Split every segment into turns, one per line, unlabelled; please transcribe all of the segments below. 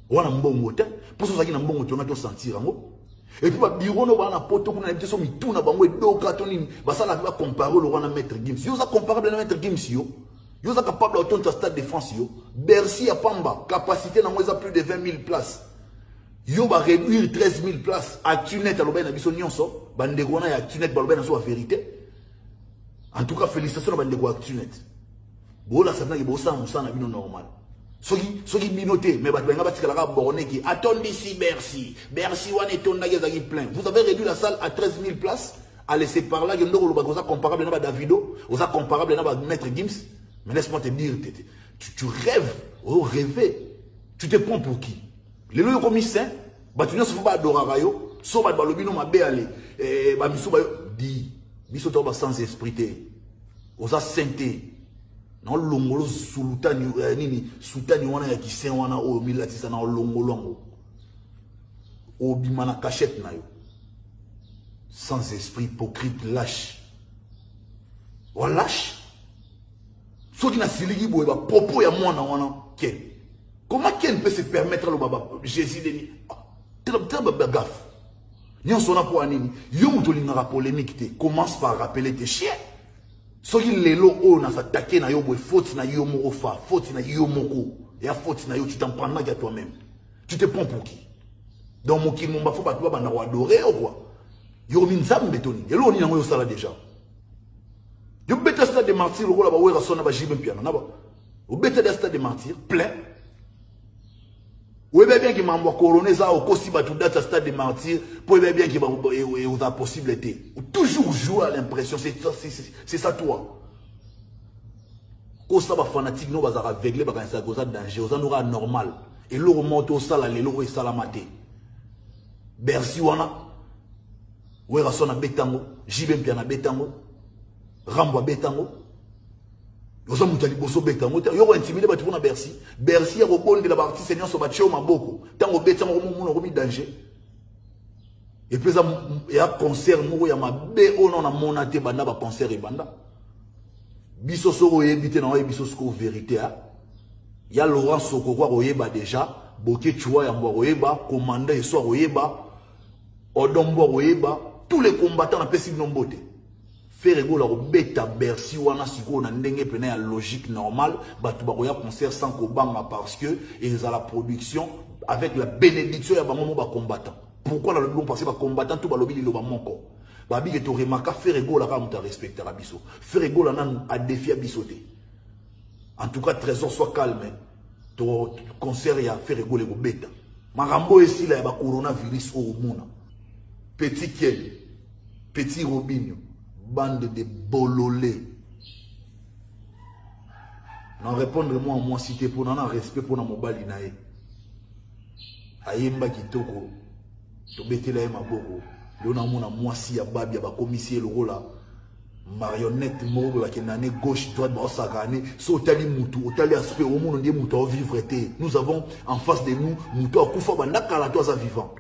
wana mbongo te pour ça qui na mbongo tu on sentir ngo et puis ba bureau no bana poto kuna na biso mituna bango edoka to nini basala ba comparer le wana maître Gims yo za comparable na maître Gims yo yo za capable autant de stade de France yo Bercy à Pamba capacité na moins plus de 20 000 places yo va réduire 13 000 places à Tunet à l'obé na biso nyonso bandeko na ya Tunet ba l'obé na so vérité en tout cas félicitations à bandeko à Tunet bo la sana ki bo sa musana bino normal soki minoté mais batbenga batikala ka borné qui attendez ici Bercy wan etonda qui plein vous avez réduit la salle à 13 000 places à laisser par là que ndoko lo bakoza comparable na Davido oza comparable na maître Gims mais laisse-moi te dire tu rêves rêver tu te prends pour qui les loyo comme saint batunya so ba adoraka yo so ba balobino mabe ale ba miso ba di biso to ba sans esprit te oza sainté non longolo sultani nini sultani wana ya kisen wana o milatisa na longolo ngo o bimana cachette na yo sans esprit hypocrite lâche o lâche soki na siliki boye ba popo ya mwana wana ken comment ken peut se permettre le baba Jésus deni très gaffe ni on sona pour anini yo muto lingaka polémique te commence par rappeler tes chiens soki lelo o na s'attaquer na yo boy faute na yo moko fa faute na yo moko ya faute na yo tu t'en prends à toi-même tu te prends pour qui dans mon qui mon ba faut pas toi bana adorer ou quoi yo minzam betoni lelo ni nango yo sala déjà yo beta stade de martyr ko la ba wera sona ba jibe piano na ba o beta de stade de martyr plein ou bien qui m'a couronné ça au kosi ba tout date stade de martyr pour bien qui va aux possibilité toujours jouer à l'impression c'est ça toi ko ça ba fanatique no bazara aveuglé ba quand ça cause danger aux aura normal et le remonte au sala le lo salamate Bercy wana wera sona betango jibe piano betango Rambo betango yoza mutali boso betango yo intimider batu na Bercy ya robonde la partie seigneur so batio maboko tango betango mo mi danger et puis il y a concert mo ya mabe ono na monate banda ba concert e banda biso so oyebite na oyebiso ko vérité a ya Laurent Soko kwa oyeba déjà boke chua ya mbo oyeba commandant et so oyeba odombo oyeba tous les combattants na pesi nombote faire la beta Bercy wana siko na ndenge pena ya logique normale batu ba koya concert sans kobanga parce que ils ont la production avec la bénédiction ya bango ba combattant pourquoi le long parce que ba combattant tout ba lobi lo ba monko ba bi ke to remaka faire la ka muta respecter la biso faire la nan a défier bisoté en tout cas trésor soit calme to concert ya faire le go beta marambo esi la ba coronavirus au mona petit Ken petit Robinho bande de bololé. Non répondre moi cité pour non respect pour na mobali nae. Ayemba kitoko. To betela e maboko. Yo na mona mwasi ya babi ya ba commissaire lokola marionnette moko ba kenane gauche droite ba sakane so tali mutu otali aspect au monde ndie mutu au vivre té. Nous avons en face de nous mutu akufa ba nakala to za vivant.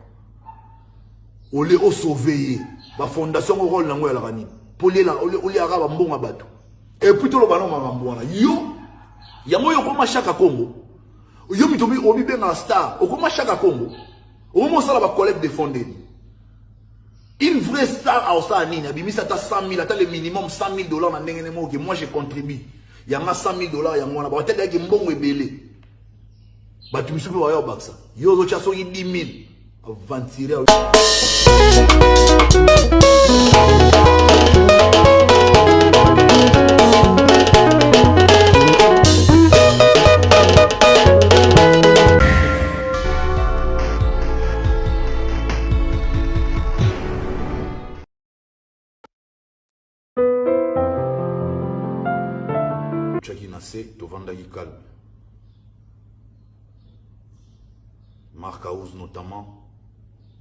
Olé o sauver ba fondation au rôle nango ya la rani. Oli araba mbonga bato et plutôt le ballon mangambona yo ya moyo koma chaka Congo yo mitobi obi benga star okoma chaka Congo o mo sala ba collègue défendé une vraie star a osa nini abimisa ta 100 000 ata le minimum 100 000 dollars na ndenge mo que moi je contribue ya nga 100 000 dollars ya mwana ba tete ki mbongo ebele batu misuku ba yo baksa yo zo chaso yi 10 000 avantirer calme. Marc House notamment,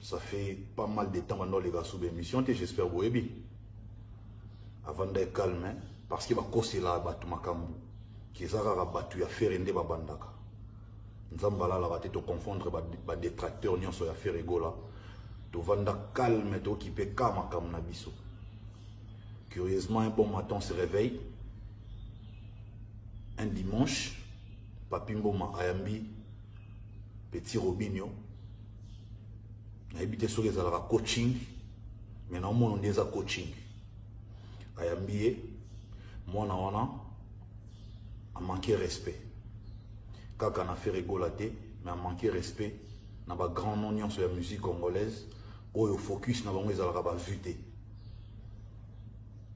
ça fait pas mal de temps maintenant les gars sous l'émission et j'espère vous bien. Avant d'être calme, hein, parce qu'il va causer là batu makambu, qui zara batu ya faire ende babandaka. Nzambala la bate to confondre ba détracteur nyonso ya faire egola. To vanda calme to qui peut kama kam na biso. Curieusement un bon matin on se réveille. Un dimanche, Papi Mboma Ayambi Petit Robinho. Naibite soki ezalaka coaching. Mais na mon ondeza coaching. Ayambiye mwana wana a manqué respect. Kaka na fait rigolater, mais a manqué respect na ba grand nom sur la musique congolaise. Oyo focus na bango ezalaka ba vuté.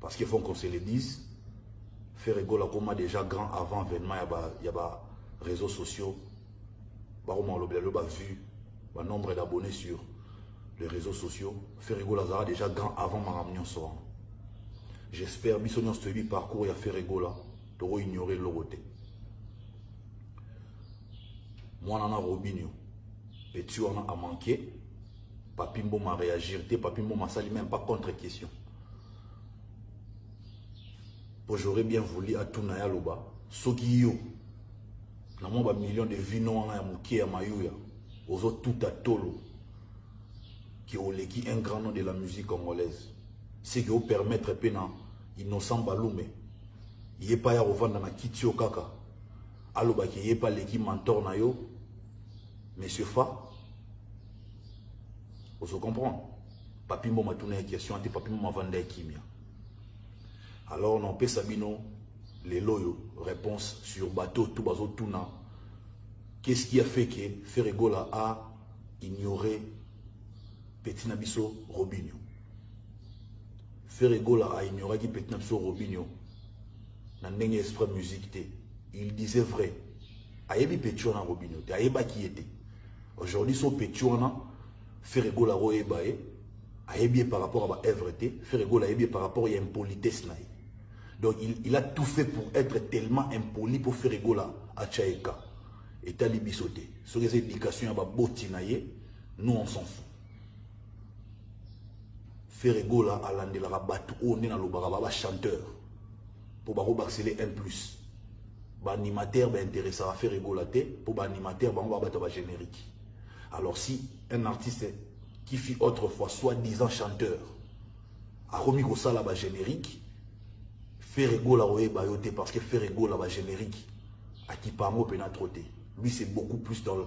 Parce qu'il faut qu'on se le dise. Faire rigola comme déjà grand avant événement, il y a des réseaux sociaux. Il y a un nombre d'abonnés sur les réseaux sociaux. Faire rigola déjà grand avant ma réunion. J'espère que ce parcours, il y a fait rigola. Tu vas ignorer le côté. Moi, je suis Robinho. Et tu en as manqué. Papimbo m'a réagi. Papimbo m'a sali même pas contre-question. J'aurais bien voulu à tout Naya Loba, Soki yo, na mon million de vino à Mouké à Mayouya, aux autres tout à Tolo, qui ont un grand nom de la musique congolaise. C'est qui vous permettre pena innocent Balume, il n'y a pas à revendre dans Kitio Kaka, Aloba qui n'y a pas l'équipe mentor na yo, Monsieur Fa, vous comprenez? Papimbo m'a tourné une question, Papimbo m'a vendu Kimia. Alors on peut sabino les loyaux réponse sur bateau tout bateau tout na. Qu'est-ce qui a fait que Ferregola a ignoré Petit Nabiso Robinho? Ferregola a ignoré que Petit Nabiso Robinho n'a pas esprit musique. Il disait vrai. Ayebi Petit na Robinho, ayeba qui était. Aujourd'hui son Petit na Ferregola roebae ayebi par rapport à l'œuvre Ferregola ayebi par rapport à l'impolitesse. Donc il a tout fait pour être tellement impoli pour faire rigola à Tchaïka. Et Talibi sauté. Sur les éducations, nous on s'en fout. Faire rigola à l'andela batu on est dans le baraba chanteur. Pour accéder un plus. L'animateur va intéresser à faire rigolater. Pour l'animateur, on va battre générique. Alors si un artiste qui fit autrefois soi-disant chanteur a remis au sala générique, faire rigola bayote parce que faire rigola ba générique à qui pas mo pénatroté. Lui c'est beaucoup plus dans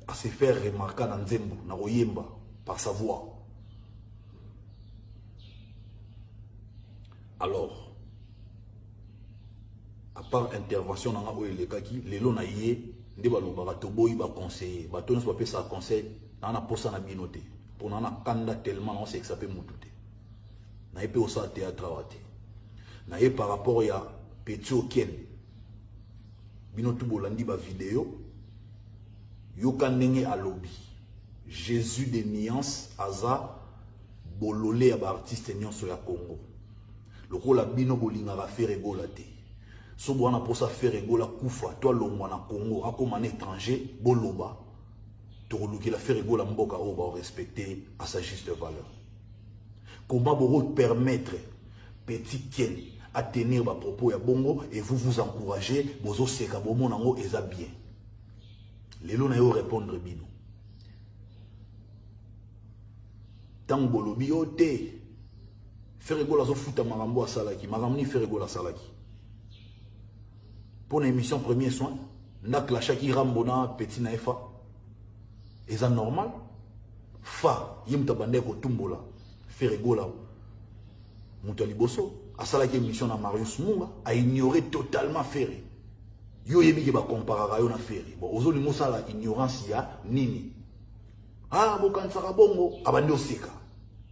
à se faire remarquer dans Nzembo na Oyemba par sa voix. Alors à part intervention dans la les kaki les lo na yé ndé ba loba to boy ba conseiller ba to so pa ça conseil na posa na binoté pour na kanda tellement on sait que ça peut mututé na epé au sa théâtre waté. Naye par rapport à Petit Oken, binotu bolandi ba vidéo, yokanenge à lobby. Jésus de nuances aza bololé à ba artiste nyonso ya Congo. Lokola bino bolinga ba faire rigola te. So bwana posa faire rigola kufa, toi longwa na Congo, akoma na étranger, boloba. To luki la faire rigola mboka o ba respecter à sa juste valeur. Comment vous permettre Petit Ken à tenir vos propos à bongo et vous vous encouragez, vous seka bomo nango eza bien. Lelo na yo répondre bino. Tant bolobi o te. Ferregola zo futa marambo a salaki, maramni Ferregola salaki. Pour l'émission Premier Soin, nak la chaki rambona Petit Naefa. Eza normal. Fa yimta bande ko tumbola. Ferregola Moutaliboso. À ça la émission à Marius Munga a ignoré totalement Ferré. Yo yebi ke ba comparer yo na Ferré. Bon ozoli mosala ignorance ya nini. Ah bokansaka bongo abandi oseka.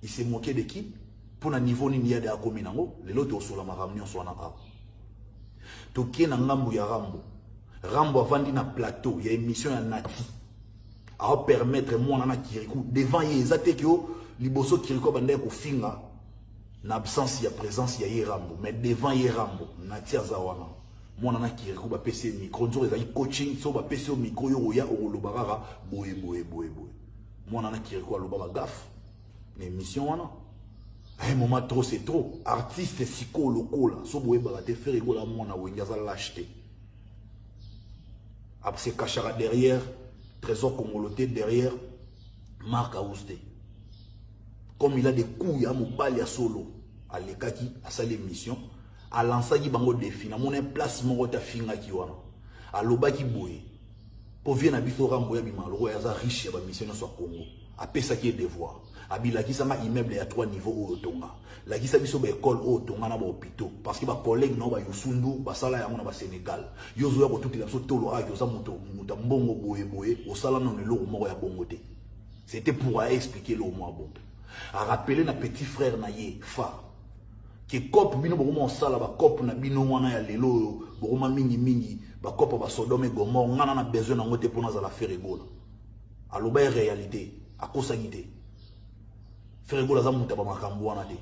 Il s'est moqué de qui pour na niveau nini ya de akominango le loto osola maramnion so na a. To na ngambu ya Rambo. Rambo avandi na plateau ya émission ya Nati. A permettre moi na Kirikou devant yezate kyo liboso Kirikou bande ko finga. L'absence ya présence ya Yerambo mais devant Yerambo Natia Zawana moi nana Kirikou ba PC micro nzo ezali coaching so ba PC au micro yo ya olobarara boye moi nana Kirikou aloba ba gaffe l'émission wana à un moment trop c'est trop artiste siko lokola so boye ba te faire rigola moi na wenga za l'acheter après cachara derrière trésor congoloté derrière Marc Aousté. Comme il a des couilles à Moubali à solo, à l'Ekaki, à sa émission, à l'ensagi bango défi, à mon place mon rota finga ki wana, à l'oba ki boye. Pour venir à biso rambo ya bimalo ya za riche ba mission so Congo. Après ça qui est devoir. Abila qui ça ma immeuble à 3 niveaux au tonga. La qui ça biso ba école au tonga na ba hôpital parce que ba collègue no ba yosundu ba sala ya mona ba Sénégal. Yo zo ya ko tout la so tolo a yo za moto mbongo boye au sala non le moko ya bongote. C'était pour expliquer le mot bon. A rappeler na petit frère na ye fa que cop bino bokoma sala ba cop na bino wana ya lelo bokoma mingi ba cop ba Sodome Gomorrhe ngana na besoin na ngote pona za la faire egola. Aloba e réalité akosa gite. Faire egola za muta ba makambo wana te.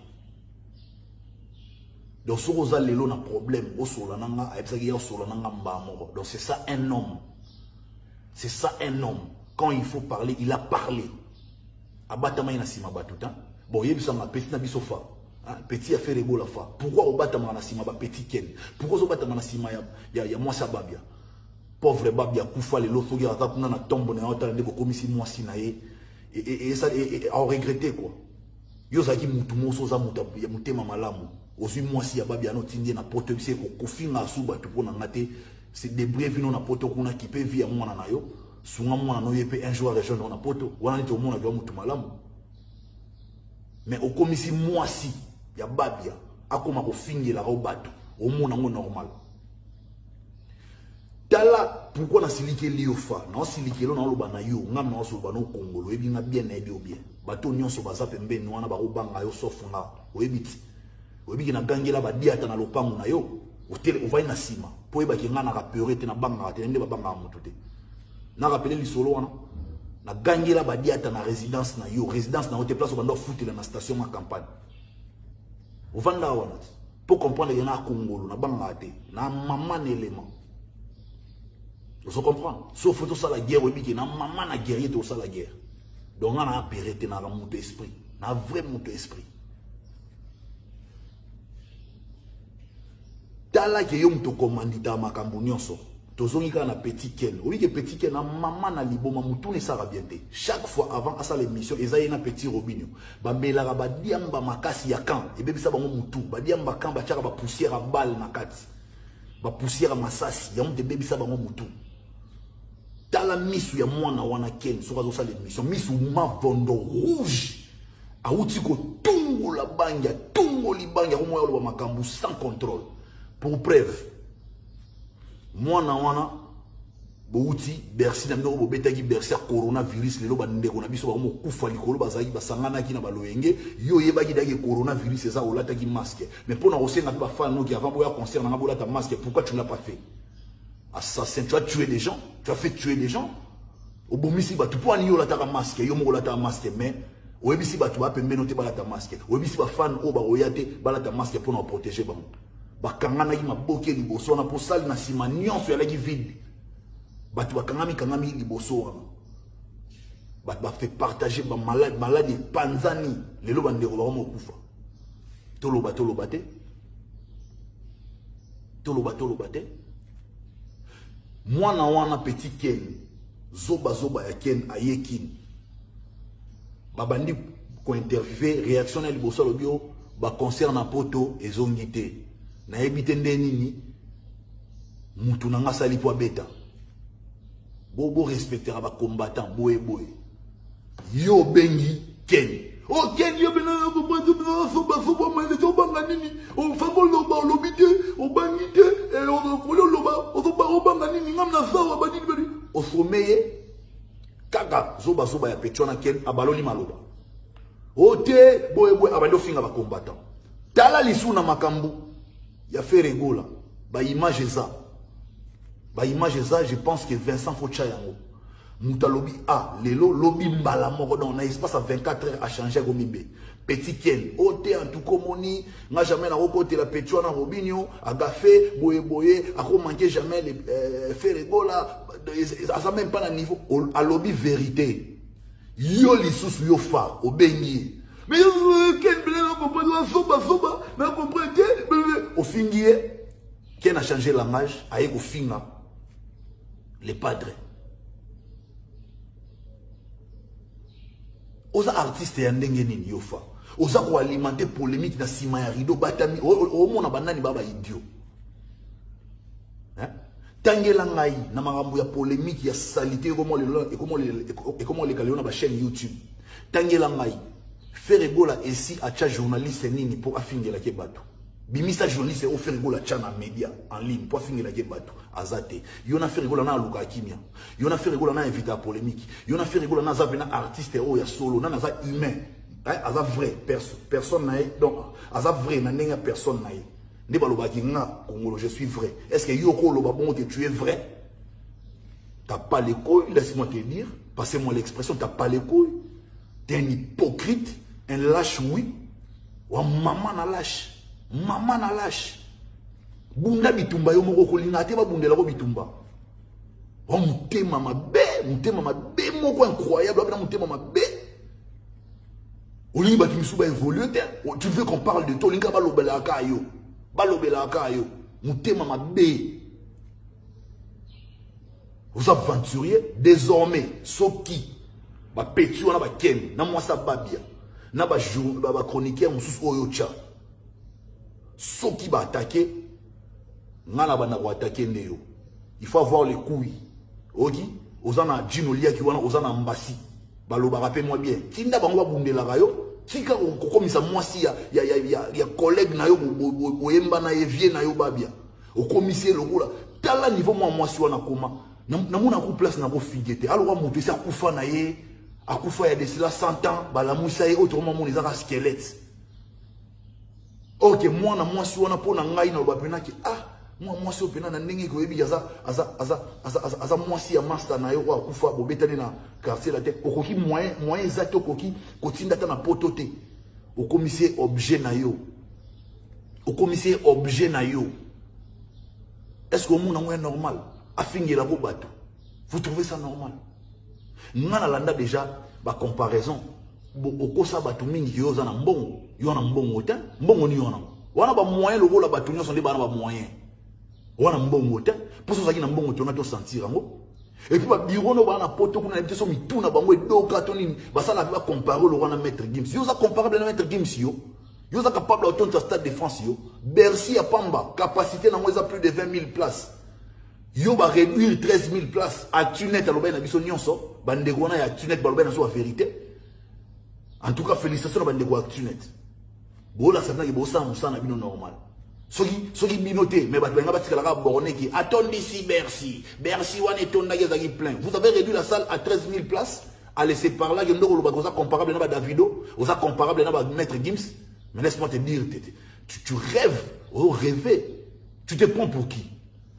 Donc so roza lelo na problème o sola nanga a epsaki ya sola nanga mbamo. Donc c'est ça un homme. C'est ça un homme. Quand il faut parler, il a parlé. Abatama ina sima batuta. Bon yebisa ma petit na bisofa. Petit a fait rebo la fa. Pourquoi obatama na sima ba petit ken? Pourquoi obatama na sima ya mwasa babia? Pauvre babia kufa le loso ya ta kuna na tombo na ota ndeko komisi mwasi na ye. Et ça a regretté quoi. Yo zaki mutu moso za muta ya mutema malamu. Ozui mwasi ya babia no tindie na poto bise ko kofinga suba tu pona ngate. C'est débrouiller vino na poto kuna ki pe via mwana na yo. Sunga mwana no yepe un jour région na poto wana nito mwana doit mutu malamu. Mais au komisi mwasi ya babia akoma ko fingela ko bato au mona ngo normal. Tala pourquoi na silike liofa na silike lo na loba na yo ngam na so ba no kongolo ebi nga bien na ebi obien bato nyonso baza pembeni wana ba robanga yo sofunga oyebiti oyebi na gangela ba diata na lopangu na yo otele ovai na sima po eba ki nga na rappeure te na banga te nde ba banga mutu te na rappeler lisolo wana na gangela ba diata na résidence na yo résidence na hotel place bando foutela na station ma campagne ovanda wana pour comprendre que na kongolo na banga te na maman élément. Vous comprenez? Sauf que tout ça la guerre, oui, qui n'a maman na guerrier tout ça la guerre. Donc on a appéré na mon esprit, na vrai mon esprit. Tala que yom to commandita makambo nyonso. Tozongika na petit ken. Oui que petit ken na maman na liboma mutu ne sara bien te. Chaque fois avant à ça l'émission, ezali na petit robinio. Ba melara ba diamba makasi ya kan. Et bébé ça bango mutu. Ba diamba kan ba tchaka ba poussière à balle na kati. Ba poussière à masasi. Yam de bébé ça bango mutu. Tala misu ya mwana wana ken soka zo sa l'émission misu ma vondo rouge a uti ko tungo la banga tungo libanga ko moyo lo makambu sans contrôle pour preuve mwana wana bo uti Bercy na no bo betaki Bercy coronavirus lelo ba ndeko na biso ba mo kufa likolo bazaki basangana ki na baloyenge yo yebaki daki coronavirus eza olata ki masque mais pour na osenga ba fan no ki avant boya concert na bolata masque pourquoi tu ne l'as pas fait? Assassin, tu as tué des gens, tu as fait tuer des gens. Au bomisi ba tu peux ani yo la ta masque, yo mo la ta masque mais au ebisi ba tu ba pembe no te ba la ta masque. Au ebisi ba fan o ba oyate ba la ta masque pour nous protéger ba. Ba kangana ki maboke liboso na po sali na sima nyonso ya la ki vide. Ba tu ba kangami liboso. Ba fait partager ba malade panzani lelo ba ndeko ba mo kufa. Toloba te. Toloba te. Mwana wana petit ken zoba ya ken ayekin babandi ko interviewer réaction na liboso lobio ba concert na poto ezongite na ebite ndenini mutu na ngasali po beta bobo respectera ba combattant boye yo bengi ken o ken yo bena ko bantu na soba mane to banga nini o famo loba lobite o bangite e o folo loba o banga nini ngam na sawa badini beri o someye kaka zoba ya petona ken abaloli maloba o te boye abando finga ba combattant tala lisu na makambu ya faire gola ba image za je pense que Vincent Focha yango Moutalobi a lelo lobi mbala moko donc na espace à 24 heures à changer gomibe petit ken ote en tout comoni nga jamais na côté la petio na robinio agafe boye a manquer jamais les faire gola ça même pas na niveau à lobby vérité yo lisusu yo fa obengi mais ken bele na comprendre soba na comprendre au fingier ken a changé langage aye ko finga les padres. Oza artiste ya ndenge nini yofa oza ko alimenter polémique na sima ya rideau batami o mona banani baba idiot hein tangela ngai na makambo ya polémique ya salité et comment les gars na ba chaîne YouTube tangela ngai faire gola ici à cha journaliste nini pour afingela ke bato bimisa journaliste au faire gola cha na média en ligne pour afingela ke bato azate yona faire gola na luka kimia yona faire gola na invité à polémique yona faire gola na za artiste o ya solo na za humain aza vrai personne na donc aza vrai na nenga personne na ne balobaki nga Congolo je suis vrai. Est-ce que yoko loba bon que tu es vrai? T'as pas les couilles, laisse-moi te dire, passez-moi l'expression, t'as pas les couilles. T'es un hypocrite, un lâche oui. Wa maman na lâche. Maman na lâche. Bunda bitumba yo moko kolinga te ba bundela ko bitumba. Wa mutema mabe moko incroyable, ba mutema mabe. Olingi ba kimisuba évoluer, tu veux qu'on parle de toi, olinga ba lobela ka yo. Balobela kayo mutema mabe vous aventuriez désormais soki ba petu wana ba ken na mwasa babia na ba chroniqueur mususu oyo cha soki ba attaquer ngala bana ko attaquer ndeyo il faut avoir les couilles oki ozana Gino Liaki wana ozana mbasi baloba rappelle moi bien tinda bango ba bundela kayo tika okomisa mwasi ya collègue na yo boyemba na evie na yo babia okomisi lokola tala niveau mwasi wana koma na mona ku place na ko figete alors moto esa kufa na ye akufa ya desila 100 ans bala musa ye autrement mon ezaka squelette OK moi na mwasi wana pona ngai na ba penaki mwasi opena na ndenge ko yebi aza mwasi ya master na yo akufa bobetani na quartier la tête okoki moyen exact okoki kotinda ta na poto te okomisie objet na yo est-ce que mon est normal afingela ko bato vous trouvez ça normal ngana landa déjà ba comparaison okosa bato mingi yo za na mbongo yo na mbongo te mbongo ni yo na wana ba moyen lokola bato nyonso nde bana ba moyen wana mbongo te pour ça na mbongo tona to sentir ngo et puis ba bureau no bana poto kuna na biso mituna bango edoka to nini basala ba comparer le wana maître Gims yo za comparable na maître Gims yo za capable autant de stade de France yo Bercy à Pamba capacité na moins plus de 20 000 places yo ba réduire 13 000 places à Tunet à l'obé na biso nyonso bandeko na ya Tunet ba l'obé na so la vérité en tout cas félicitations bandeko à Tunet bola sana ki bosa musana bino normal soki binoté mais batwenga batikala ka borné qui attendi si Bercy wana etonda ki plein vous avez réduit la salle à 13 000 places à laisser par là ndoko lo bakoza comparable na ba Davido oza comparable na ba maître Gims mais laisse-moi te dire tu rêves rêver tu te prends pour qui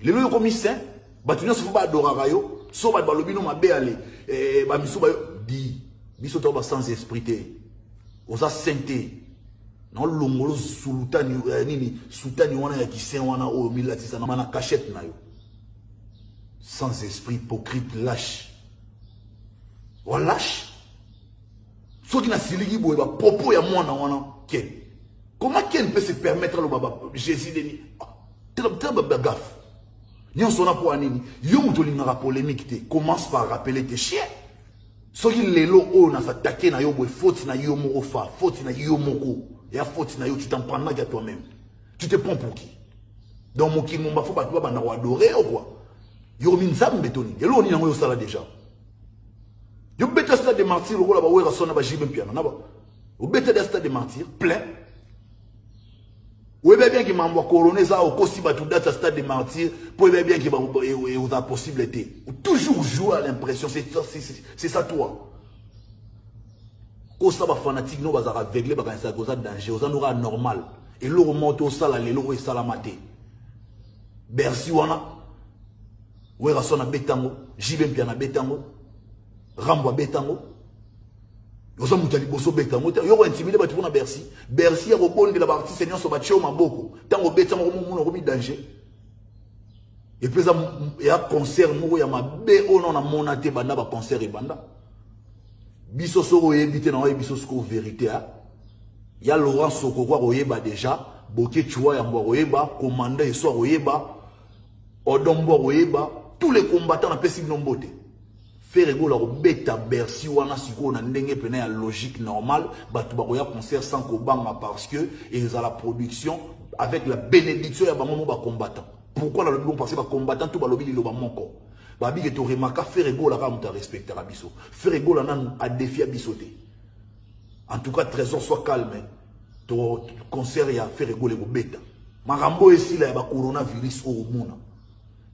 les loyo commissaire batunya so ba adoraka yo so ba balobino mabe ale ba misuba di biso to ba sans esprit te oza sainté non longolo sultani nini sultani wana ya kisen wana o milatisa na mana cachette na yo sans esprit hypocrite lâche wa lâche soki na siliki boye ba propos ya mwana wana Ken comment Ken peut se permettre le baba Jésus deni très gaffe nyonso na po anini yo muto lingaka polémique te commence par rappeler tes chiens soki lelo o na s'attaquer na yo boye faute na yo moko fa faute na yo moko ya faute na yo tu t'en prends à toi-même tu te prends pour qui dans mon qui mon faut pas toi bana adorer ou quoi yo minzam betoni yelo ni nango yo sala déjà yo beta stade de martyr ko la ba wera sona ba jibe piano na ba o beta de stade de martyr plein ou bien qui m'envoie couronner ça au kosi ba tout date stade de martyr pour bien qui va vous a possibilité toujours jouer à l'impression c'est ça toi. Kosa ba fanatique no bazara aveuglé ba kanisa koza danger oza nora normal et lo remonte au sala lelo e salamate Bercy wana wera sona betango jibe mpiana betango rambo betango oza mutali boso betango yo ko intimider ba tuna Bercy ya kobondela ba artiste nyonso ba chio maboko tango betango mo ko danger et puis ya concert moko ya mabe ono na monate banda ba concert e banda biso soko yebite na biso soko vérité ya Laurent Soko kwa oyeba déjà boke chua ya mbo oyeba commandant et soit oyeba odombo oyeba tous les combattants na pesi nombote faire rigola ko beta Bercy wana siko na ndenge pena ya logique normale batu ba koya concert sans ko banga parce que ils ont la production avec la bénédiction ya bango ba combattants Pourquoi le long parce que combattant tout balobi li loba moko. Babi que tu remarques Ferrego là comme tu respectes la biso. Ferrego là nan a défié bisoté. En tout cas trésor soit calme. Ton concert ya Ferrego le beta. Marambo ici là ba coronavirus au monde.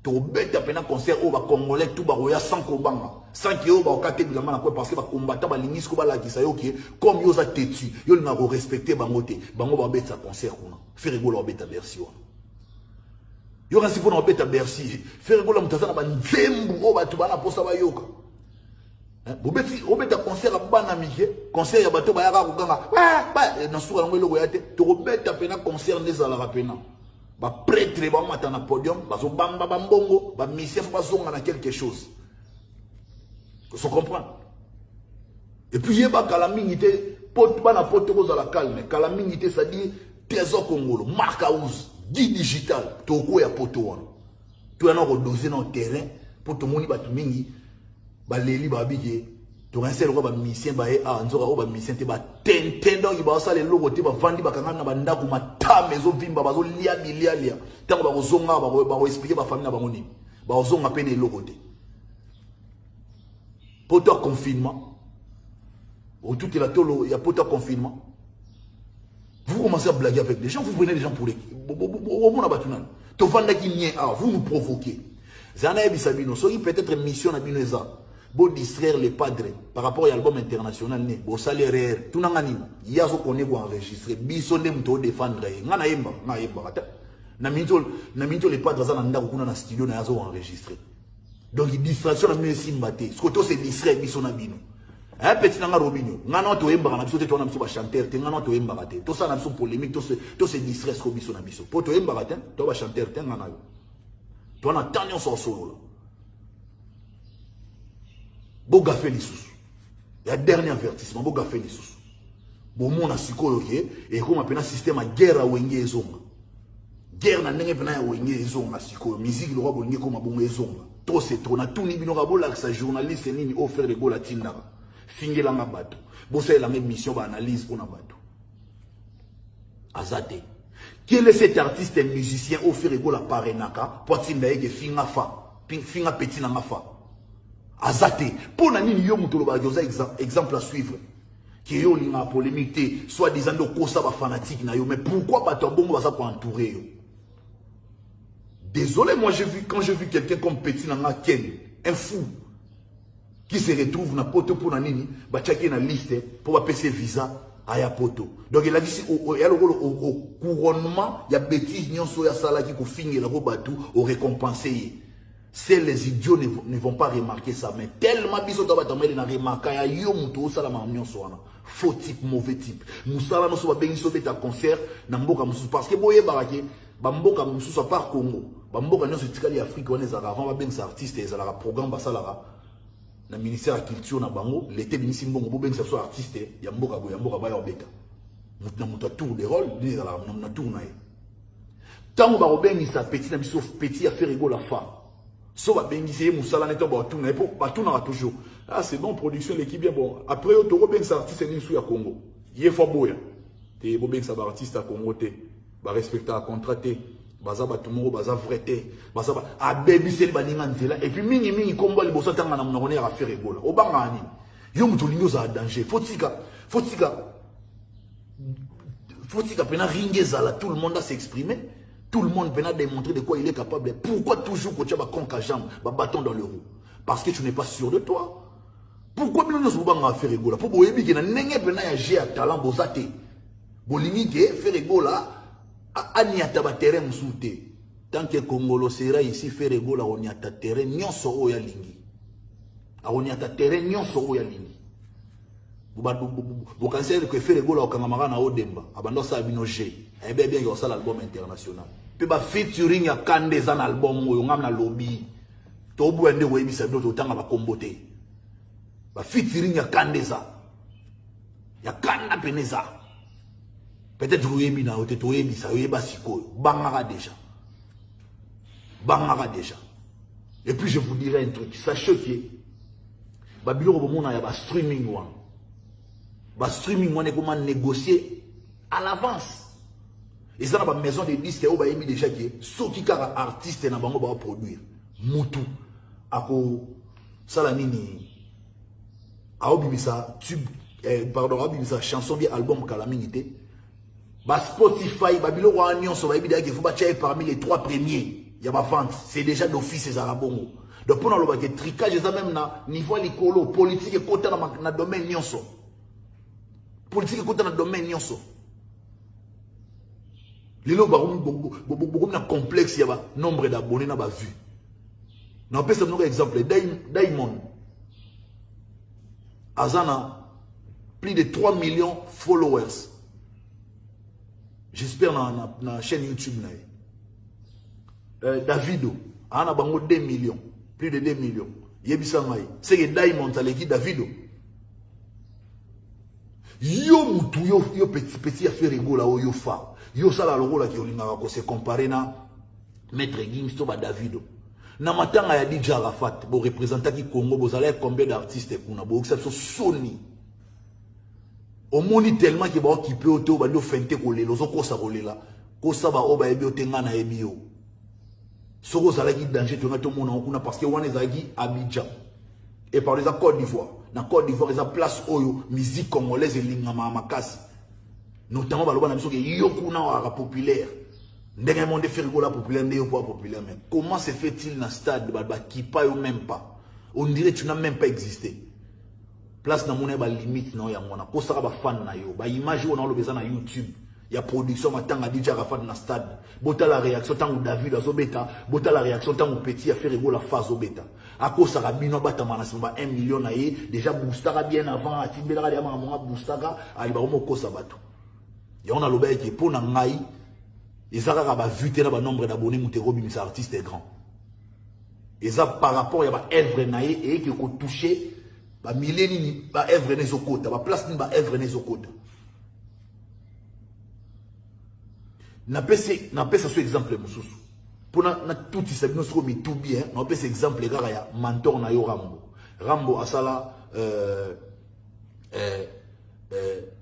To beta pena concert au ba congolais tout ba roya sans kobanga. Sans que yo ba okate bilama na quoi parce que ba combattant ba lingis ko ba la kisa yo ki comme yo za tetu. Yo na respecter bango te. Bango ba beta concert kuna. Ferrego la beta version. Yo kasi pour na beta Bercy Ferrego la mutazana ba nzembu o batu bana posa ba yoka bobeti obeta concert bana mike concert ya bato ba yaka kokanga ba na suka ngo eloko ya te to beta pena concert ndezala ka pena ba prêtre ba mata na podium bazo bamba ba mbongo ba mission ba zonga na quelque chose vous comprenez et puis yeba kala mingité pot bana pot ko za la calme kala mingité ça dit trésor congolo marque house Guy digital, toko ya poto wana. Tu as redosé dans le terrain pour tout le monde batu mingi ba leli ba bige to ransel ko ba mission ba e a nzoka ko ba mission te ba tentendo ki ba sala logo te ba vandi ba kanga na ba ndako matame zo vimba ba zo lia bilia tango ba kozonga ba expliquer ba famille na bango ni ba kozonga pene logo te poto confinement au tout est la tolo ya poto confinement. Vous commencez à blaguer avec les gens, vous prenez les gens pour les... Vous nous provoquez. Peut-être mission à Binoza. Pour distraire les padres par rapport à l'album international. Pour salaire, tout le monde. Il y a ce qu'on est enregistré. Bisonne mto défendre. Ngana yemba. Na minto les padres dans un studio na yazo enregistré. Donc distraction na mesi mbate. Ce que c'est distrait bisona bino. Un petit nanga robinho ngana to emba na biso te to na biso ba chanteur te ngana to emba te to ça na biso polémique to se distress ko biso na biso po to emba te to ba chanteur te ngana yo to na tanyo so solo là boga fait les sous ya dernier avertissement boga fait les sous bon mon asiko ke et comme appena système a guerre wenge ezonga guerre na ndenge pena ya wenge ezonga siko musique le roi bolinge comme bongo ezonga to c'est trop na tout ni bino rabola sa journaliste nini offert de gola tindaka Fingela bato. Bossa la même mission d'analyse pour Nabato. Azate. Quel est cet artiste et musicien au fait la parenaka pour t'indaye que finga petit na fa. Azate. Pour nani yo mutolo ba exemple à suivre. Qui yo linga polémique soit disant de kosa ba fanatique na yo mais pourquoi bato bongo ba ça pour entourer yo. Désolé moi quand j'ai vu quelqu'un comme petit na Ken, un fou qui se retrouve na poto pour na nini ba tchaki na liste pour passer visa à ya poto. Donc il a dit il y a le couronnement il y a bêtises nyonso ya sala qui ko finir ko batu au récompenser. C'est les idiots ne vont pas remarquer ça mais tellement biso to batameli na remarquer ya yo muto sala ma nyonso wana. Faux type mauvais type. Musala no so ba bengi so beta concert na mboka musu parce que boye barake ba mboka musu à part Congo. Ba mboka nyonso tikali Afrique wana za avant ba bengi artiste ezala programme basala na ministère de la culture na bango l'été ministre mbongo bo benga so artiste ya mboka ba ya beta mutna muta tour de rôle ni na tour na ye tango ba robengi sa petit na biso petit a faire rigolo la fa so ba bengi se musala neto ba tour na po ba tour na toujours ah c'est bon production l'équipe bien bon après to robengi sa artiste ni sou ya Congo yé fo boya te bo bengi sa ba artiste à Congo te ba respecter a contraté baza batumoro baza vrai te baza ba abebi sel baninga nzela et puis mingi kombo liboso tanga na monakone ya faire ebola obanga ni yo muto lingo za danger fotika pena ringeza là tout le monde a s'exprimer tout le monde pena démontrer de quoi il est capable pourquoi toujours que tu as ba conca jambe ba bâton dans le roue parce que tu n'es pas sûr de toi pourquoi bino no sobanga faire ebola pour boyebi ke na ndenge pena ya j'ai talent bozate bolingi ke faire ebola ani ataba terrain msute tant que Congolo sera ici faire ebola on y ata terrain nyonso o ya lingi on y ata terrain nyonso o ya lingi bu cancer que faire ebola okanga na odemba abando sa bino G e bien que ça l'album international pe ba featuring ya Kande za na album oyo ngam na lobby to bu ende ko ebisa bino to tanga ba kombote ba featuring ya Kande za ya Kanda peneza. Peut-être que vous avez mis ça, bangara déjà. Bangara déjà. Et puis je vous dirai un truc. Sachez que Babylon il y a un streaming. Le streaming, on est comment négocier à l'avance. Et ça, dans la maison de disques, il y a déjà qui ceux qui sont artistes et qui vont produire. Moutou. Ako Salanini. Aobimisa, pardon, Aobimisa, chanson bien album Calamité. Bah Spotify, Babylon ou Agnon, ça va évidemment qu'il faut pas parmi les 3 premiers. Il y a ma vente. C'est déjà d'office ces arabons. Donc pour nous, le tricage, c'est même na niveau l'écolo, politique et côté dans le domaine nyonso. Politique et côté dans le domaine nyonso. Les lots, beaucoup de complexe, il y a nombre d'abonnés dans la vue. Nous avons un exemple. Diamond. Azana, plus de 3 millions de followers. J'espère dans la chaîne YouTube. Davido, Azana bango 2 millions. Plus de 2 millions. C'est que Diamond, ça l'équipe Davido. Yo moutou, yo petit affaire rigolo là, yo fa. Yo ça la logo là qui on se comparer na Maître Gims to ba Davido. Na matanga ya DJ Arafat, bo représentant qui Congo, vous allez combien d'artistes kuna bo exception Sony. On moni tellement que ba occupé auto ba do fente ko lelo zo ko sa ko lela. Ko sa ba o ba ebi otenga na ebi yo. Soko za la qui danger to ngato mona kuna parce que wana ezagi Abidjan. Et par exemple Côte d'Ivoire. Dans Côte d'Ivoire, ils ont place oyo musique congolaise et lingama makasi. Notamment baloba na biso ke yokuna wa populaire. Ndenge monde fait rigola populaire ndé pas populaire même. Comment se fait-il dans stade ba qui pas yo même pas. On dirait que tu n'as même pas existé. Place na mona ba limite non ya mona. Ko saka ba fan na yo. Ba image on a lo beza na YouTube. Il y a production matanga DJ Arafat na stade. Bota la réaction tant ou David azo beta, bota la réaction tant ou petit a fait rigola phase au beta. Ako sarabino batamana simba 1 million na ye déjà boostara bien avant atibela ya mama boostara ali ba mo kosa bato. Ya on a loba ki pour na ngai ezaka ba vute na ba nombre d'abonnés mutero bimisa artiste est grand. Et ça par rapport ya ba œuvre na ye et qui ko toucher ba milléni ba œuvre ne zokota, ba place ni ba œuvre ne zokota. Na pese ce exemple mususu. Pour na tout ça nous sommes tout bien, na pese exemple les gars ya mentor na yo Rambo. Rambo asala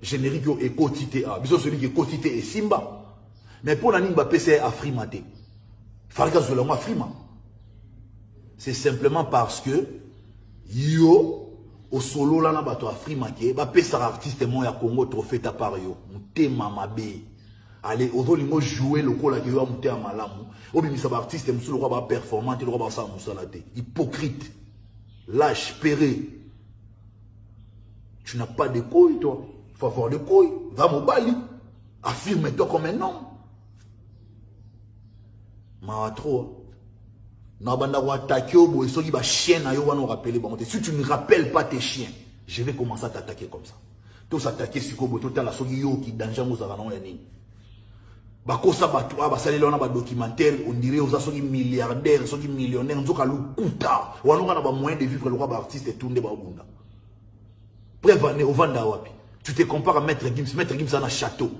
générique yo ekotité a. Biso celui qui ekotité et Simba. Mais pour na nimba pese Afrimate. Farika Zolango Afrima. C'est simplement parce que yo au solo là na bato Afrimake ba pesa artiste mo ya Congo trophée ta par yo. Mutema mabe. Allez, au moins jouer le col qui va monter à Malamu. Au bien, ça va artiste, monsieur le roi va performant, le roi va ça moussalate. Hypocrite, lâche, péré. Tu n'as pas de couilles, toi. Il faut avoir des couilles. Va au Bali. Affirme-toi comme un homme. Ma trop. Nabanda wa attaquer au bout et ceux qui va chien à yo va nous rappeler. Si tu ne rappelles pas tes chiens, je vais commencer à t'attaquer comme ça. Tous attaquer sur Kobo, tout à la sogi qui danger nous avons yani. Bakosa batwa basali lona ba documentaire on dirait aux assoki milliardaires soki millionnaires nzoka lukuta wanonga na ba moyen de vivre le roi ba artiste et tout nde ba bunda prévané au vanda wapi tu te compares à Maître Gims a un château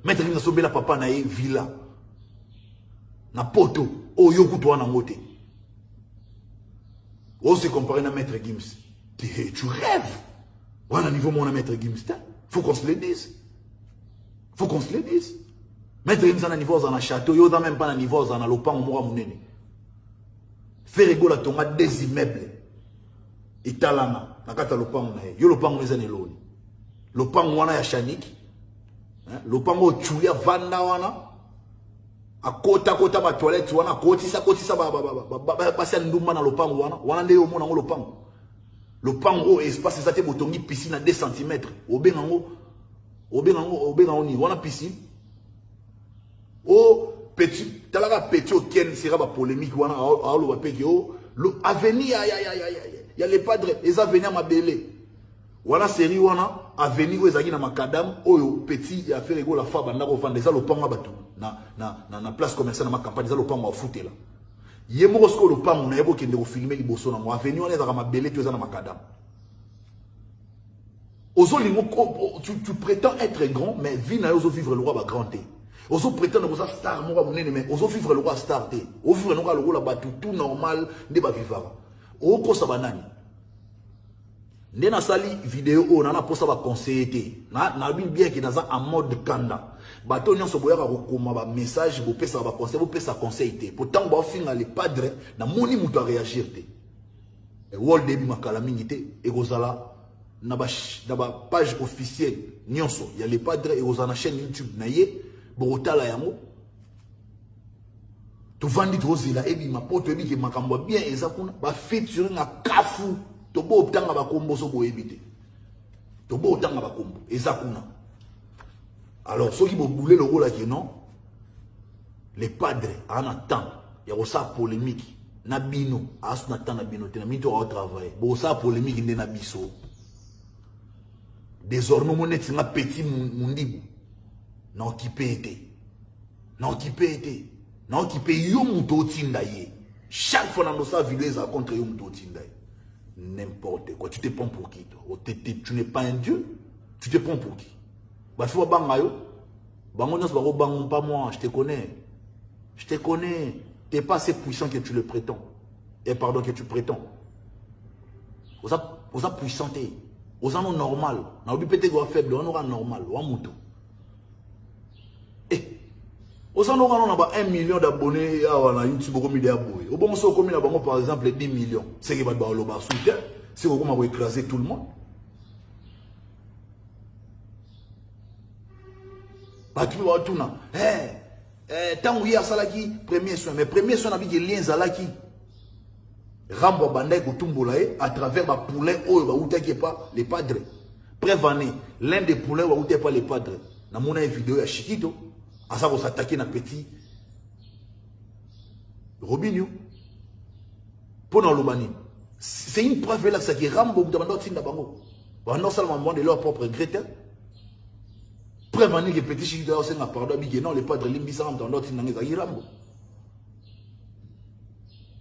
Maître Gims a sauvé la papa na villa na poto o yoku to na ngote on se comparer à Maître Gims tu rêves wana niveau mon Maître Gims faut qu'on se le dise Maître Gims a un niveau dans un château, il n'y a même pas un niveau dans un lopango moura mounene. Faire rigoler ton des immeubles. Et talana, na kata lopango na yo lopango les aneloni. Lopango wana ya chanik. Lopango chuya vanda wana. A kota ba toilette wana kotisa ba passer ndumba na lopango wana nde yo mona ngo lopango. Lopango espace ça te botongi piscine à 2 cm. Obengango ni wana piscine. Oh, petit, talaga petit au ken sera ba polémique wana aolo ba peki oh le avenir ya les padres les avenirs ma belé wana série wana avenir ezaki na makadam oyo petit ya faire ego la fa banda ko vendre ça le pango batu na place commerciale na ma campagne ça le pango foot là yemo ko le pango na yebo kende ko filmer liboso na mo avenir wana ezaka ma belé tu za na makadam ozolingo tu prétends être grand mais vie na ozo vivre le roi ba grandé. Ozo prétendre que ça star moi monene mais ozo vivre le roi star té. O vivre le roi la batu tout normal de ba vivara. O ko sa banani. Nde na sali vidéo o na posa ba conseiller na bien que dans en mode kanda bato nyonso boyaka kokoma ba message bo pesa ba conseil te pourtant ba finga les padres na moni muto a réagir te e world debi makala mingi te e kozala na ba page officielle nyonso ya les padres e kozala na chaîne YouTube na ye bo tala yango to vandi tozela ebi mapoto ebi ke makambo bien eza kuna ba featuring na kafu tobo otanga bakombo so boyebite tobo otanga bakombo eza kuna alors ceux qui bo boulé le rôle là que non les padres en attend il y a ça polémique na bino asuna temps na bino te na mito au travail bo ça polémique ndé na biso désormais mon net na petit mundibu na occupé yo muto tinda ye chaque fois dans sa vidéo ça contre yo muto tinda ye. N'importe quoi. Tu te prends pour qui toi? Tu n'es pas un dieu. Tu te prends pour qui? Bah, tu vois, bangayo. Bango, pas moi. Je te connais. Je te connais. Tu n'es pas assez puissant que tu le prétends. Et pardon, que tu prétends. Osa puissanté. Osa non normal. Na obi peut-être qu'on faible. On aura normal. On moutou. Eh. Osa non on a 1 million d'abonnés à YouTube au milieu d'abonnés. Au bon moment comme il par exemple 10 millions. C'est qui va ba lo ba soutien. C'est comment va écraser tout le monde. Ba tu va tout na. Tant oui à salaki premier soin mais premier soin avec les liens zalaki. Rambo bandai ko tumbolae à travers ba poulet o ba outaki pas les padres. Prévané l'un des poulets va outaki pas les padres. Na mona vidéo ya Chiquito. À ça, vous s'attaquer à petit Robinho. Pour nous, c'est une preuve là que Rambo de Bango. Non seulement de leur propre Greta. Prévenir que petit Chiquito c'est un pardon, non, les padres Limbisa dans notre Rambo.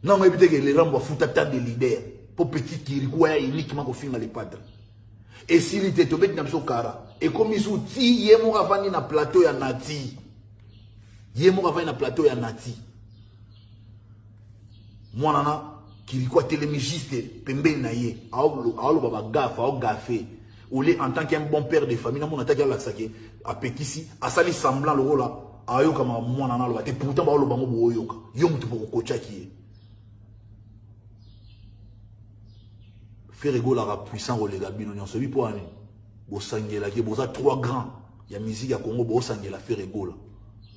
Non, mais peut-être que les Rambo foutent à table des leaders. Pour petit qui requiert uniquement pour finir les padres. Et s'il était tombé dans son cara, et comme ils sont dit, il y a un plateau à Nati. Yemo va na plateau ya Nati. Moi nana qui quoi télémégiste pembe na ye. Aolo baba gafa au gafé. Ou les en tant qu'un bon père de famille na mon attaque la saké a petisi a sali semblant le rôle là. Ayo comme moi nana lo te pourtant ba lo bango bo yoka. Yo mutu ko kocha ki. Faire rigoler la puissant au lega bino nyonso bi po ani. Bo sangela ki bo za 3 grands. Ya musique ya Congo bo sangela faire rigoler.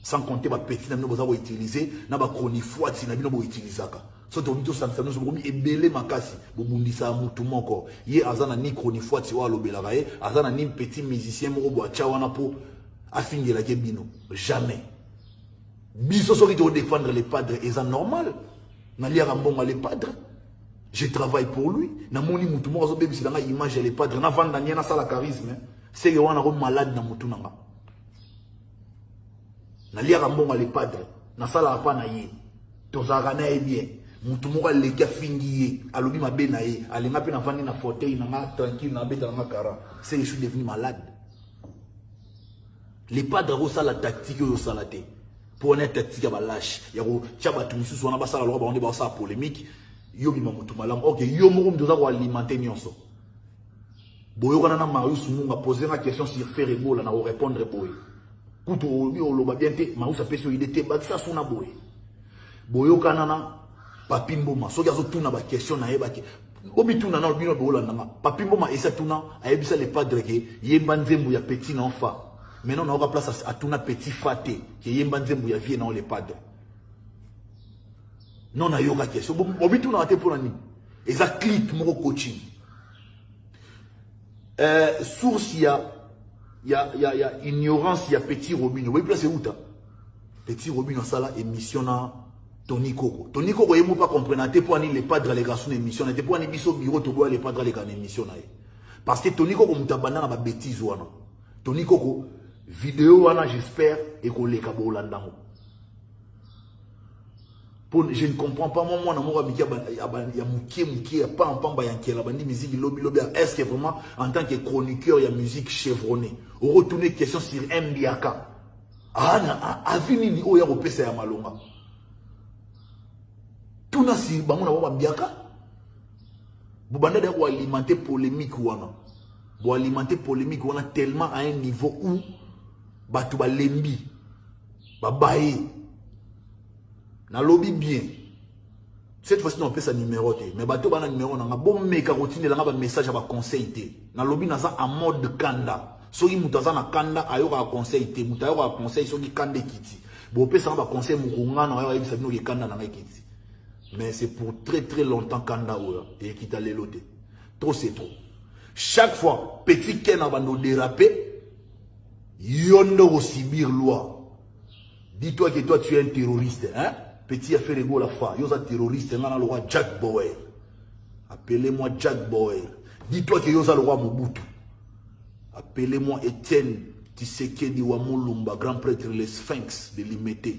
Sans compter ma petite n'a pas utilisé n'a pas chronifoie si n'a pas utilisé ça soit on dit ça nous sommes et belé makasi bobundi ça mutu moko ye azana ni chronifoie ti wa lobelarae azana ni petit musicien mo bo chawana po afingela ke bino jamais biso so qui doit défendre les padres et ça normal na liara mbonga les padres je travaille pour lui na moni mutu moko zo bebisi na image les padres na vanda nyana sala charisme c'est que wana ko malade na mutu nanga na liaka mbonga les padres na sala pa na ye tozaka na bien mutu moko le ka fingiye alobi mabe na ye alenga pe na vandi na fauteuil na tranquille na beta na kara c'est je suis devenu malade les padres ko sala tactique yo sala te pour une tactique ba lâche ya ko tchaba tumisusu wana ba sala lo ba on ba sa polémique yo bima mutu malam OK yo moko mdoza ko alimenter nyonso boyo kana na Marius Munga poser une question sur faire ebola na répondre boy kuto oloba bien te Marius apesi idée te ba ça suna boy boyo kana na Papi Mboma soki azo tuna ba question na yeba ke obi tuna na bino bo landanga Papi Mboma esa tuna ayebisa les padres ke yemba nzembu ya petit na enfa maintenant na oka place à tuna petit faté ke yemba nzembu ya vie na les padres non na yoka question obi tuna te pour nani eza clip moko coaching source ya ignorance ya petit Robinho oui place où ta petit Robinho sala émission na Tony Coco il ne pas comprendre pour les padres les garçons émission n'était pour biso bureau to bois les padres les garçons émission parce que Tony Coco mutabana na bêtise wana Tony Coco vidéo wana j'espère et ko le ka bolandango pour je ne comprends pas moi na mo bika ya mukie ya pas en pamba ya nkela bandi musique lobby est-ce que vraiment en tant que chroniqueur ya musique chevronné on retourner question sur Mbiaka avini ni oya ko pesa ya malonga tuna si bango na ba biaka Boubanda d'ailleurs alimenter polémique wana. Bo alimenter polémique wana tellement à un niveau où batu ba lembi ba baye na lobby bien. Cette fois-ci on fait sa numéro té mais bato bana numéro na bon meka routine la ba message ba conseil té. Na lobby naza en mode kanda. Soki mutaza na kanda ayoka conseil té, mutayoka conseil soki kande kiti. Bo pesa ba conseil mukunga na ayoka bisa bino ke kanda na kiti. Mais c'est pour très très longtemps kanda oya et qui t'a l'éloté. Trop c'est trop. Chaque fois petit ken abando déraper yondo subir loi. Dis-toi que toi tu es un terroriste hein. Petit a fait le go la fa. Yosa terroriste ngana le roi Jack Bauer. Appelez-moi Jack Bauer. Dis-toi que yosa le roi Mobutu. Appelez-moi Étienne Tshisekedi wa Mulumba, grand prêtre les Sphinx de Limete.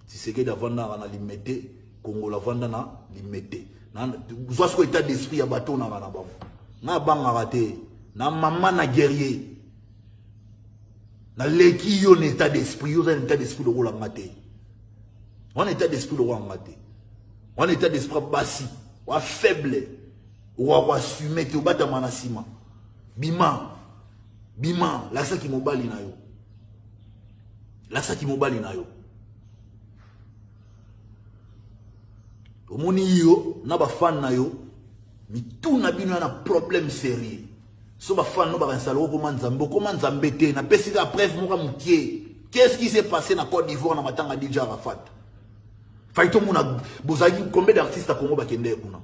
Tshisekedi avanda na Limete. Congo la vanda na limete na soit ce état d'esprit ya bateau na bana bango na banga raté na maman na guerrier na leki yo état d'esprit yo un état d'esprit de rola maté on état d'esprit de rola maté on état d'esprit basi wa faible wa assumer te bata manasima bima la sa ki mobali na yo omoni yo na ba fan na yo mi tout na bino na problème sérieux so ba fan no ba kansalo ko manzambe te na pesi ka preuve moka mukie qu'est-ce qui s'est passé na Côte d'Ivoire na matanga DJ Arafat faito muna bozaki combien d'artistes à Congo ba kende kuna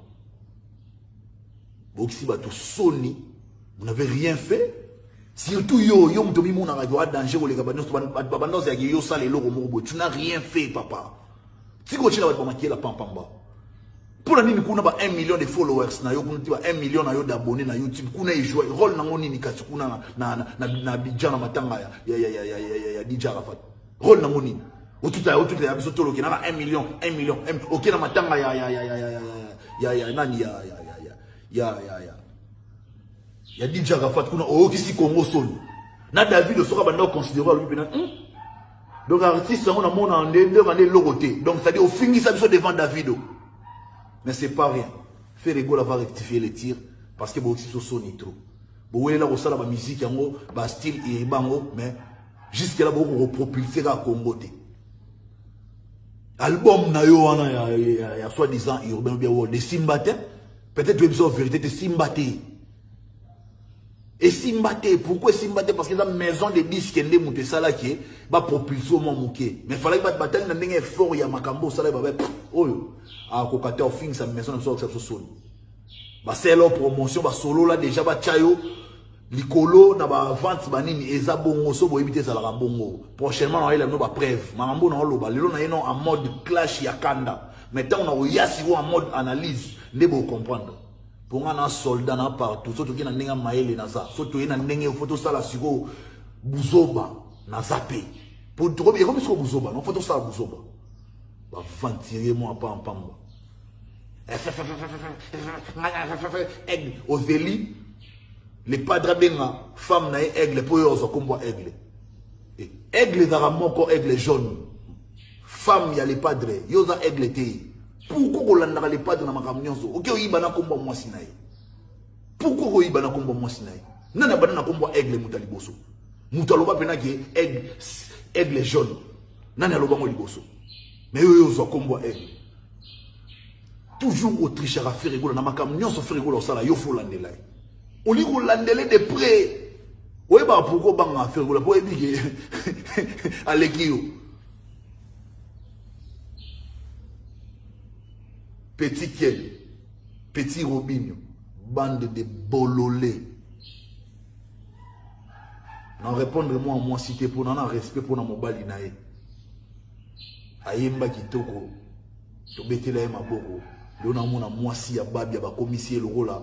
boxi ba to soni vous n'avez rien fait surtout yo mtomi muna ka doit danger ko le ka bandos ya yo sale loko moko tu n'as rien fait papa siko chila ba makie la pampamba. Pour la nini kuna ba 1 million de followers na yo kuna tiba 1 million na yo d'abonnés na YouTube kuna ijouer rôle nango nini kasi kuna na bijana matanga ya DJ Arafat rôle nango nini otuta ya biso tolo kina 1 million OK na matanga ya nani ya DJ Arafat kuna okisi Congo solo na David soka banda considérer lui pena donc artiste on a mon en deux logoté donc c'est à dire au fini ça biso devant Davido. Mais c'est pas rien. Faire rigolo va rectifier les tirs parce que aussi so nitro. Bo là au sala ba musique yango ba style et bango mais jusque là beaucoup propulser à Congo té. Album na yo wana ya soi-disant urbain bien de Simbate peut-être tu besoin vérité de Simbate. Et Simbate pourquoi Simbate parce que la maison de disques ndé muté sala qui ba propulser au mouké. Mais fallait pas bataille na ndenge fort ya makambo sala ba oyo. A kokate au fin sa maison so ça solo ba c'est leur promotion ba solo là déjà ba chayo likolo na ba vente banini eza bongo so bo éviter ça la bongo prochainement on va no ba preuve mambo na loba lelo na yeno en mode clash ya kanda maintenant on a yasi en mode analyse ndebo comprendre pour un soldat na partout surtout qui na ndenga maele na ça surtout ina ndenge photo ça la siko buzoba na zape pour trop bien comme ce buzoba non photo ça buzoba va ventiler moi pas en pamba aigle Ozeli les padres benga femme na aigle pour yo zo kombo aigle et aigle za moko aigle jaune femme ya les padres yo za aigle te pourquoi kolanda les padres na makamnyonzo OK oyiba na kombo mwasi na ye pourquoi oyiba na kombo mwasi na ye nana bana na kombo aigle mutaliboso mutaloba pena ki aigle jaune nana loba mo liboso mais yo zo kombo aigle toujours Autriche à faire rigolo na makamnyo so faire rigolo ça là yo faut landela on lit landele de près ouais bah pourquoi banga faire rigolo pour ébiquer alekio petit Ken petit Robinho bande de bololé non répondre moi cité pour nan respect pour na mobali nae ayemba kitoko to betela e maboko lona mona mwasi ya babi ya ba commissaire lokola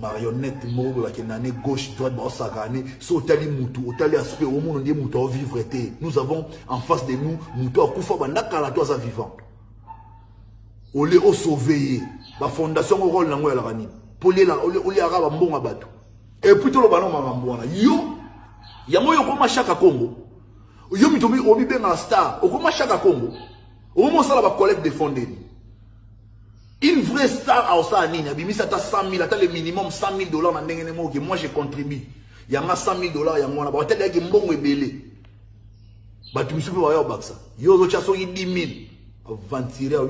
marionnette moko la kenane gauche droite ba sakane so tali mutu otali aspect au monde ndie mutu au vivre té nous avons en face de nous mutu akufa bandaka la toi vivant olé au sauver ba fondation au rôle nango ya la rani polé la olé araba mbonga bato et puis to lo bana makambo wana yo ya moyo koma chaka Congo yo mitobi obi benga star okoma chaka Congo omo sala ba collecte de fondé Une vraie star à ça, Nini, abimisa ta 100 000, attends le minimum 100 000 dollars, que moi je contribue. Il y a 100 000 dollars, il y a moi, peut-être qu'il y a un bon ébélé. Bah, tu me suis pas au ça. Yo, zo chasso 10 000. Avant de tirer à